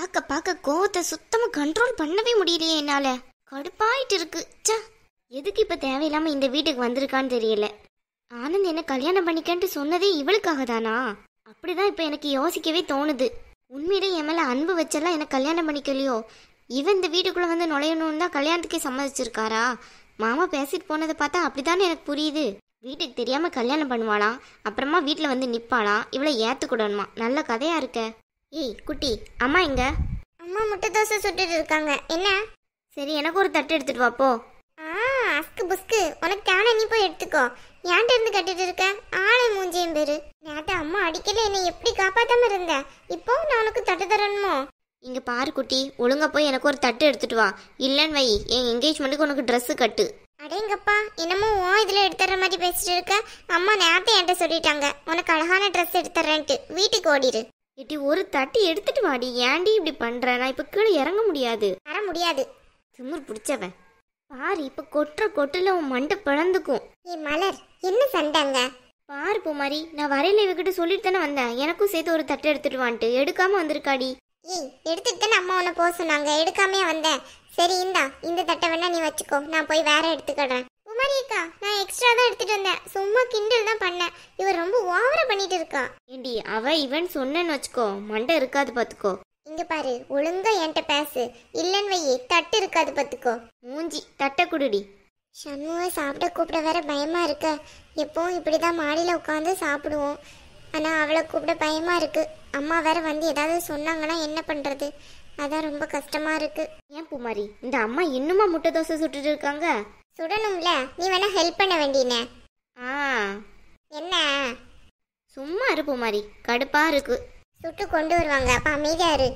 பார்க்க பார்க்க கோவத்தை சுத்தமா கண்ட்ரோல் பண்ணவே முடியலையே என்னால. கடுப்பாயிட்டு இருக்கு. ச்சே, எதுக்கு இப்ப தேவையில்லாம இந்த வீட்டுக்கு வந்திருக்கான்னு தெரியல. ஆனந்த் என்ன கல்யாணம் பண்ணிக்கன்ட்டு சொன்னதே இவளுக்காக தானா? அப்படிதான் இப்ப எனக்கு யோசிக்கவே தோணுது. உண்மையிலே என் மேல அன்பு வச்செல்லாம் எனக்கு கல்யாணம் பண்ணிக்கலையோ? இவன் இந்த வீட்டுக்குள்ள வந்து நுழையணும்னு தான் கல்யாணத்துக்கே சம்மதிச்சிருக்காரா? மாமா பேசிட்டு போனதை பார்த்தா அப்படித்தானே எனக்கு புரியுது. வீட்டுக்கு தெரியாம கல்யாணம் பண்ணுவாளாம், அப்புறமா வீட்டுல வந்து நிப்பாளாம், இவளை ஏத்துக்கூடணுமா? நல்ல கதையா இருக்க. ஏய் குட்டி, அம்மா எங்க? அம்மா முட்டை தோசை சுட்டுட்டு இருக்காங்க. என்ன? சரி, எனக்கு ஒரு தட்டு எடுத்துட்டு வா போ. அஸ்கு புஸ்கு, உனக்கு தேவை நீ போய் எடுத்துக்கோ. ஏன்ட்ட இருந்து கட்டிட்டு இருக்க? ஆளை மூஞ்சியும் பேரு. நேத்து அம்மா அடிக்கல, என்னை எப்படி காப்பாத்தாம இருந்த? இப்போ நான் உனக்கு தட்டு தரணுமோ? இங்க பாரு குட்டி, ஒழுங்கா போய் எனக்கு ஒரு தட்டு எடுத்துட்டு வா. இல்லன்னு வை, என் என்கேஜ்மெண்ட்டுக்கு உனக்கு ட்ரெஸ் கட்டு. அடேங்கப்பா, என்னமோ இதுல எடுத்துற மாதிரி பேசிட்டு இருக்க. அம்மா நேரத்தை என்கிட்ட சொல்லிட்டாங்க, உனக்கு அழகான ட்ரெஸ் எடுத்துறேன்ட்டு. வீட்டுக்கு ஓடிடு. இட்டி ஒரு தட்டு எடுத்துட்டு வாடி. ஏன்டி இப்படி பண்ற? நான் இப்ப கீழே இறங்க முடியாது. வர முடியாது. திமிர் பிடிச்சவன் பாரு, இப்ப கொட்டுற கொட்டுல உன் மண்டை பிளந்துக்கும். ஏ மலர், என்ன சண்டைங்க? பாரு பூமாரி, நான் வரையில இவகிட்ட சொல்லிட்டு தானே வந்தேன் எனக்கும் சேர்த்து ஒரு தட்டு எடுத்துட்டு வான்ட்டு. எடுக்காம வந்திருக்காடி. ஏய், எடுத்துட்டு தானே அம்மா உன்னை போக சொன்னாங்க, எடுக்காமையா வந்தேன். சரி இந்தா, இந்த தட்டை வேணா நீ வச்சுக்கோ, நான் போய் வேற எடுத்துக்கிறேன். குமாரி அக்கா, நான் எக்ஸ்ட்ரா தான் எடுத்துட்டு வந்தேன், சும்மா கிண்டல் தான் பண்ணேன். இவர் ரொம்ப ஓவரா பண்ணிட்டு இருக்கா. ஏண்டி, அவ இவன் சொன்னேன்னு வச்சுக்கோ, மண்டை இருக்காது பாத்துக்கோ. இங்க பாரு, ஒழுங்கா என்கிட்ட பேசு, இல்லன்னு வையே தட்டு இருக்காது பாத்துக்கோ. மூஞ்சி, தட்டை குடுடி. சண்முக சாப்பிட கூப்பிட வேற பயமா இருக்க. எப்பவும் இப்படிதான் மாடியில உட்காந்து சாப்பிடுவோம், ஆனா அவளை கூப்பிட பயமா இருக்கு. அம்மா வேற வந்து ஏதாவது சொன்னாங்கன்னா என்ன பண்றது? அதான் ரொம்ப கஷ்டமா இருக்கு. ஏன் பூமாரி, இந்த அம்மா இன்னுமா முட்டை தோசை சுட்டுட்டு இருக்காங்க? சுடணும்ல, நீ வேணா ஹெல்ப் பண்ண வேண்டியனே. என்ன? சும்மா இரு பூமாரி, கடுப்பா இருக்கு. சுட்டு கொண்டு வருவாங்க, அப்ப அமைதியா இரு.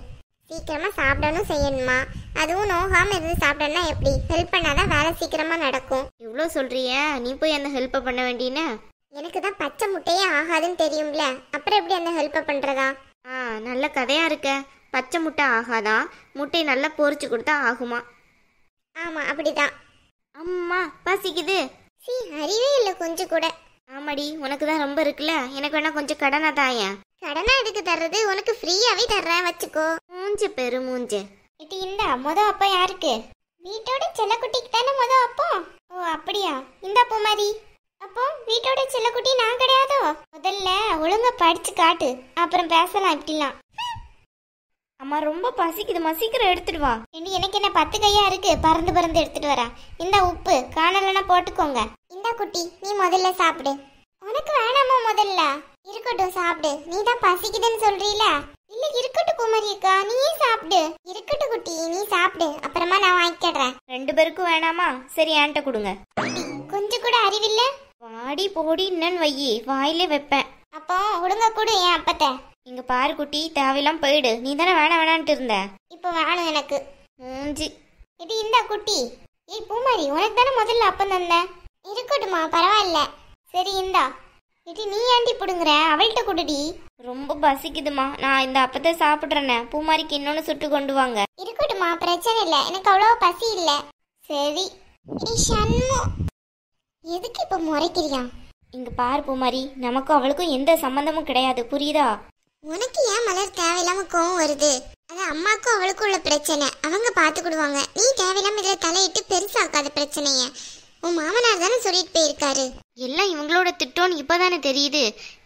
சீக்கிரமா சாப்பிடணும் செய்யணுமா? அதுவும் நோகாம இருந்து சாப்பிடணும்னா எப்படி? ஹெல்ப் பண்ணாதான் வேலை சீக்கிரமா நடக்கும். இவ்வளோ சொல்றிய, நீ போய் அந்த ஹெல்ப்பை பண்ண வேண்டியன. எனக்கு தான் பச்சை முட்டையே ஆகாதுன்னு தெரியும்ல, அப்புறம் எப்படி அந்த ஹெல்ப்பை பண்றதா? நல்ல கதையா இருக்க. பச்சை முட்டை ஆகாதான், முட்டை நல்லா பொரிச்சு கொடுத்தா ஆகுமா? ஆமா, அப்படிதான். அம்மா பசிக்குது. சீ, அறிவே இல்லை கொஞ்சம் கூட. ஆமாடி, உனக்கு தான் ரொம்ப இருக்குல்ல, எனக்கு வேணா கொஞ்சம் கடனா தாயேன். கடனா எதுக்கு தர்றது? உனக்கு ஃப்ரீயாவே தர்றேன், வச்சுக்கோ. மூஞ்ச பெரு மூஞ்ச. இது இந்த அப்பா யாருக்கு? வீட்டோட செல்லக்குட்டிக்கு தானே அப்போ. ஓ அப்படியா? இந்த அப்போ மாதிரி. அப்போ வீட்டோட செல்லக்குட்டி நான் கிடையாதோ? முதல்ல ஒழுங்கா படிச்சு காட்டு, அப்புறம் பேசலாம் இப்படிலாம். அம்மா ரொம்ப பசிக்குதுமா, சீக்கிரம் எடுத்துட்டு வா. எனக்கு என்ன 10 கையா இருக்கு பறந்து பறந்து எடுத்துட்டு வரேன். இந்த உப்பு காணலன்னா போட்டுக்கோங்க. இந்த குட்டி, நீ முதல்ல சாப்பிடு. உனக்கு வேணாமா? முதல்ல இருக்கட்டும், சாப்பிடு. நீ தான் பசிக்குதுன்னு சொல்றீல. இல்ல இருக்கட்டும் குமாரி அக்கா, நீயே சாப்பிடு. இருக்கட்டும் குட்டி, நீ சாப்பிடு, அப்புறமா நான் வாங்கிக்கிறேன். 2 பேருக்கும் வேணாமா? சரி, என்கிட்ட கொடுங்க. கொஞ்சம் கூட அறிவில்ல. வாடி போடி என்னன்னு வையி, வாயிலே வைப்பேன். அப்போ ஒழுங்கா கொடு என் அப்பத்தை. இங்க பாரு குட்டி, தேவையெல்லாம் போயிடு. நீ தானே வேணாம் வேணான்ட்டு இருந்த. இப்போ வேணும் எனக்கு. மூஞ்சி. இது இந்த குட்டி. ஏய் பூமாரி, உனக்கு தானே முதல்ல அப்பம் தந்தேன். இருக்கட்டுமா, பரவாயில்ல. சரி இந்தா. இது நீ ஏண்டி புடுங்குற? அவள்கிட்ட கொடுடி. ரொம்ப பசிக்குதுமா, நான் இந்த அப்பத்தை சாப்பிட்றேனே. பூமாரிக்கு இன்னொன்னு சுட்டு கொண்டு வாங்க. இருக்கட்டுமா, பிரச்சனை இல்லை, எனக்கு அவ்வளோ பசி இல்லை. சரி. எதுக்கு இப்ப முறைக்கிறியா? இங்க பாரு பூமாரி, நமக்கும் அவளுக்கும் எந்த சம்பந்தமும் கிடையாது, புரியுதா? உனக்கு ஏன் மலர் தேவையில்லாம கோவம் வருது? அது அம்மாக்கும் அவளுக்கும் உள்ள பிரச்சனை, அவங்க பாத்துக்கிடுவாங்க. நீ தேவையில்லாம இதுல தலையிட்டு பெருசாக்காத பிரச்சனைய. உன் மாமனார் தானே சொல்லிட்டு போயிருக்காரு. எல்லாம் இவங்களோட திட்டம்னு இப்பதானே தெரியுது.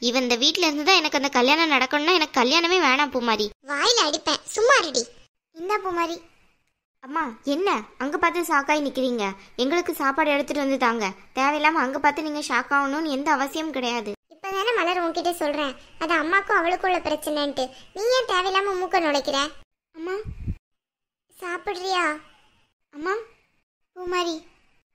இவன் இந்த வீட்டுல இருந்துதான் எனக்கு அந்த கல்யாணம் நடக்கணும்னா எனக்கு கல்யாணமே வேணாம் பூமாரி. வாயில அடிப்பேன், சும்மா இருடி. இந்த பூமாரி. அம்மா என்ன அங்க பார்த்து ஷாக்காய் நிக்கிறீங்க? எங்களுக்கு சாப்பாடு எடுத்துட்டு வந்து தாங்க. தேவையில்லாம அங்க பார்த்து நீங்க ஷாக் ஆகணும்னு எந்த அவசியமும் கிடையாது. இப்பதானே மலர் உன்கிட்ட சொல்றேன், அது அம்மாக்கும் அவளுக்கும் உள்ள பிரச்சனைன்ட்டு. நீ ஏன் தேவையில்லாம மூக்க நுழைக்கிற? அம்மா சாப்பிடுறியா? அம்மா. பூமாரி,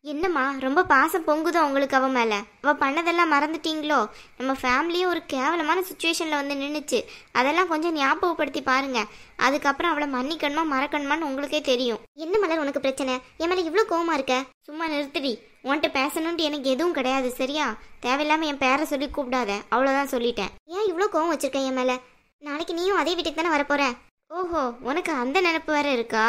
என்னம்மா ரொம்ப பாசம் பொங்குதோ உங்களுக்கு அவ மேல? அவ பண்ணதெல்லாம் மறந்துட்டீங்களோ? நம்ம ஃபேமிலியும் ஒரு கேவலமான சுச்சுவேஷன்ல வந்து நின்றுச்சு. அதெல்லாம் கொஞ்சம் ஞாபகப்படுத்தி பாருங்க. அதுக்கப்புறம் அவளை மன்னிக்கணுமா மறக்கணுமான்னு உங்களுக்கே தெரியும். என்ன மலர் உனக்கு பிரச்சனை? என் மேல இவ்வளோ கோவமா இருக்க? சும்மா நிறுத்திடி. உன்கிட்ட பேசணும்ட்டு எனக்கு எதுவும் கிடையாது, சரியா? தேவையில்லாம என் பேரை சொல்லி கூப்பிடாத, அவ்வளோதான் சொல்லிட்டேன். ஏன் இவ்வளோ கோவம் வச்சிருக்கேன் என் மேல? நாளைக்கு நீயும் அதே வீட்டுக்கு தானே வரப்போற. ஓஹோ, உனக்கு அந்த நினைப்பு வேற இருக்கா?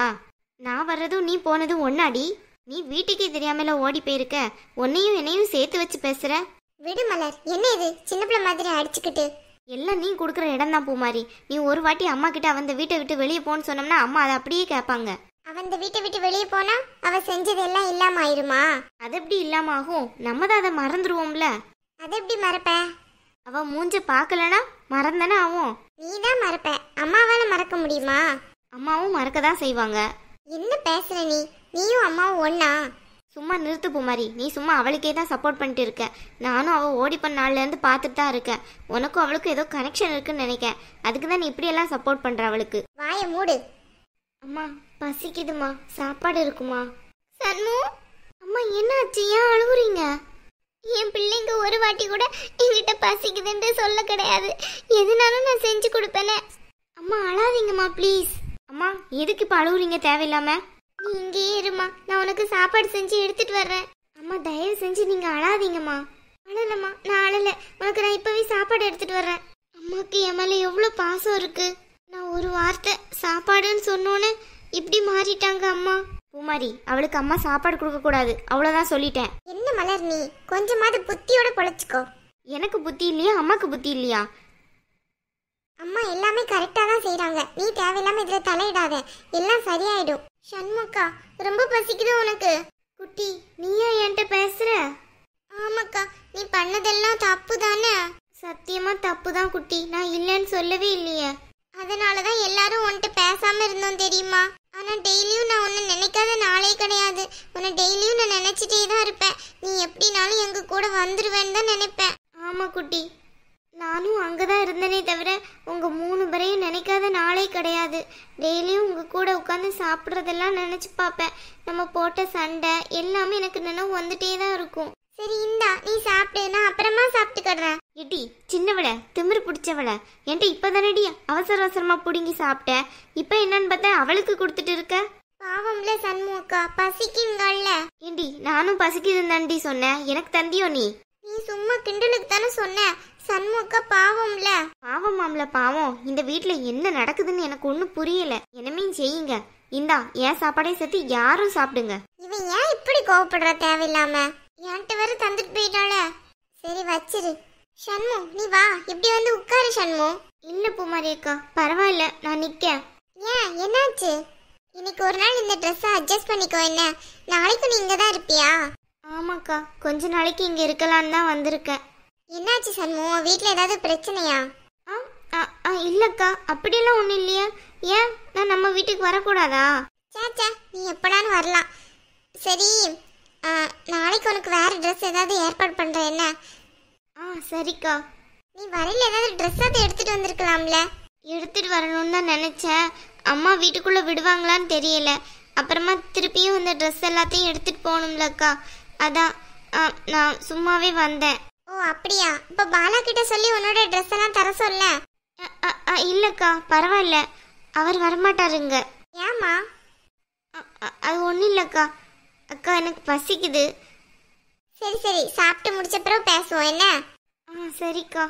நான் வர்றதும் நீ போனதும் ஒன்னாடி. நீ வீட்டுக்கே தெரியாமல ஓடி போயிருக்க. உன்னையும் என்னையும் சேர்த்து வச்சு பேசுற. விடு மலர், என்ன இது சின்ன பிள்ளை மாதிரி அடிச்சுக்கிட்டு? எல்லாம் நீ கொடுக்குற இடம் தான் பூமாரி. நீ ஒரு வாட்டி அம்மா கிட்ட அவன் வீட்டை விட்டு வெளியே போன்னு சொன்னோம்னா அம்மா அதை அப்படியே கேட்பாங்க. அவன் இந்த வீட்டை விட்டு வெளியே போனா அவ செஞ்சது எல்லாம் இல்லாம ஆயிருமா? அது எப்படி இல்லாம ஆகும்? நம்ம தான் அதை மறந்துடுவோம்ல. அது எப்படி மறப்ப? அவ மூஞ்ச பார்க்கலனா மறந்தானே ஆகும். நீ தான் மறப்ப, அம்மாவால மறக்க முடியுமா? அம்மாவும் மறக்க தான் செய்வாங்க. என்ன பேசுற நீ? நீயும் அம்மாவும் ஒண்ணா? சும்மா நிறுத்து பூமாரி. நீ சும்மா அவளுக்கே தான் சப்போர்ட் பண்ணிட்டு இருக்க. நானும் அவள் ஓடி பண்ண நாள்லேருந்து பார்த்துட்டு தான் இருக்கேன். உனக்கும் அவளுக்கும் ஏதோ கனெக்ஷன் இருக்குன்னு நினைக்கேன். அதுக்கு தான் நீ இப்படியெல்லாம் சப்போர்ட் பண்ணுற அவளுக்கு. வாயை மூடு. அம்மா பசிக்குதுமா, சாப்பாடு இருக்குமா? சன்னு அம்மா என்னாச்சு, ஏன் அழுகுறீங்க? என் பிள்ளைங்க ஒரு வாட்டி கூட என்கிட்ட பசிக்குதுன்னு சொல்ல கிடையாது. எதுனாலும் நான் செஞ்சு கொடுப்பேனே. அம்மா அழாதீங்கம்மா ப்ளீஸ். அம்மா எதுக்கு இப்போ அழுகுறீங்க தேவையில்லாம? நீ இங்கேயே இருமா, நான் உனக்கு சாப்பாடு செஞ்சு எடுத்துட்டு வர்றேன். அம்மா தயவு செஞ்சு நீங்க அழாதீங்கம்மா. அழலம்மா, நான் அழல. உனக்கு நான் இப்பவே சாப்பாடு எடுத்துட்டு வர்றேன். அம்மாக்கு என் மேல எவ்வளோ பாசம் இருக்கு. நான் ஒரு வார்த்தை சாப்பாடுன்னு சொன்னோன்னே இப்படி மாறிட்டாங்க அம்மா. பூமாரி அவளுக்கு அம்மா சாப்பாடு கொடுக்க கூடாது, அவ்வளோதான் சொல்லிட்டேன். என்ன மலர், நீ கொஞ்சமாவது புத்தியோட பொழைச்சுக்கோ. எனக்கு புத்தி இல்லையா, அம்மாக்கு புத்தி இல்லையா? அம்மா எல்லாமே கரெக்டா தான் செய்யறாங்க. நீ தேவையில்லாம இதுல தலையிடாத, எல்லாம் சரியாயிடும். சண்முகா, ரொம்ப பசிக்குது உனக்கு? குட்டி நீயா என்கிட்ட பேசுற? ஆமாக்கா, நீ பண்ணதெல்லாம் தப்பு தானே? சத்தியமா தப்பு தான் குட்டி, நான் இல்லைன்னு சொல்லவே இல்லையே. அதனாலதான் எல்லாரும் உன்கிட்ட பேசாம இருந்தோம் தெரியுமா? ஆனா டெய்லியும் நான் உன்னை நினைக்காத நாளே கிடையாது. உன்னை டெய்லியும் நான் நினைச்சிட்டே தான் இருப்பேன். நீ எப்படினாலும் எங்க கூட வந்துருவேன்னு தான் நினைப்பேன். ஆமா குட்டி, நானும் அங்கதான் இருந்தனே தவிர உங்க 3 பேரையும் நினைக்காத நாளே கிடையாது. டெய்லியும் உங்க கூட உட்காந்து சாப்பிட்றதெல்லாம் நினைச்சு பார்ப்பேன். நம்ம போட்ட சண்டை எல்லாமே எனக்கு நினைவு வந்துட்டே தான் இருக்கும். சரி இந்தா, நீ சாப்பிடு, நான் அப்புறமா சாப்பிட்டுக்கிறேன். எட்டி சின்னவள, திமிரு பிடிச்சவள, என்கிட்ட இப்பதானடி அவசர அவசரமா புடுங்கி சாப்பிட்டேன். இப்ப என்னன்னு பார்த்தா அவளுக்கு கொடுத்துட்டு இருக்க. பாவம்ல சண்முகா, பசிக்குங்கல்ல. ஏண்டி நானும் பசிக்குதுன்னு தாண்டி சொன்னேன், எனக்கு தந்தியோ நீ? நீ சும்மா கிண்டலுக்கு தானே சொன்ன. சண்முகா பாவம்ல. பாவம் மாம்ல பாவம். இந்த வீட்டுல என்ன நடக்குதுன்னு எனக்கு ஒன்றும் புரியல. என்னமே செய்யுங்க. இந்தா என் சாப்பாடே சேர்த்து யாரும் சாப்பிடுங்க. இவன் ஏன் இப்படி கோவப்படுற தேவையில்லாம? என்கிட்ட வேற தந்துட்டு போயிட்டாள. சரி வச்சிரு. சண்மு நீ வா, இப்படி வந்து உட்காரு. சண்மு. இல்ல பூமாரி அக்கா, பரவாயில்ல, நான் நிக்கேன். ஏன் என்னாச்சு? இன்னைக்கு ஒரு நாள் இந்த ட்ரெஸ்ஸை அட்ஜஸ்ட் பண்ணிக்கோ. என்ன நாளைக்கு நீ இங்க தான் இருப்பியா? ஆமாக்கா, கொஞ்ச நாளைக்கு இங்க இருக்கலான்னு தான் வந்திருக்கேன். என்னாச்சு சண்மு, வீட்டுல ஏதாவது பிரச்சனையா? இல்லக்கா, அப்படியெல்லாம் ஒன்றும் இல்லையா. ஏன் நான் நம்ம வீட்டுக்கு வரக்கூடாதா? சேச்சா, நீ எப்படான்னு வரலாம். சரி, நாளைக்கு உனக்கு வேற ட்ரெஸ் ஏதாவது ஏற்பாடு பண்ற என்ன? சரிக்கா. நீ வரையில ஏதாவது ட்ரெஸ் அதை எடுத்துட்டு வந்திருக்கலாம்ல. எடுத்துட்டு வரணும்னு தான் நினைச்சேன். அம்மா வீட்டுக்குள்ள விடுவாங்களான்னு தெரியல. அப்புறமா திருப்பியும் இந்த ட்ரெஸ் எல்லாத்தையும் எடுத்துட்டு போகணும்லக்கா, அதான் நான் சும்மாவே வந்தேன். ஓ அப்படியா? இப்ப பாலா கிட்ட சொல்லி உன்னோட ட்ரெஸ் எல்லாம் தர சொல்ல. இல்லக்கா பரவாயில்ல, அவர் வரமாட்டாருங்க. ஏமா? அது ஒன்றும் இல்லக்கா. அக்கா எனக்கு பசிக்குது. சரி சரி, சாப்பிட்டு முடிச்ச பிறகு பேசுவோம் என்ன? சரிக்கா.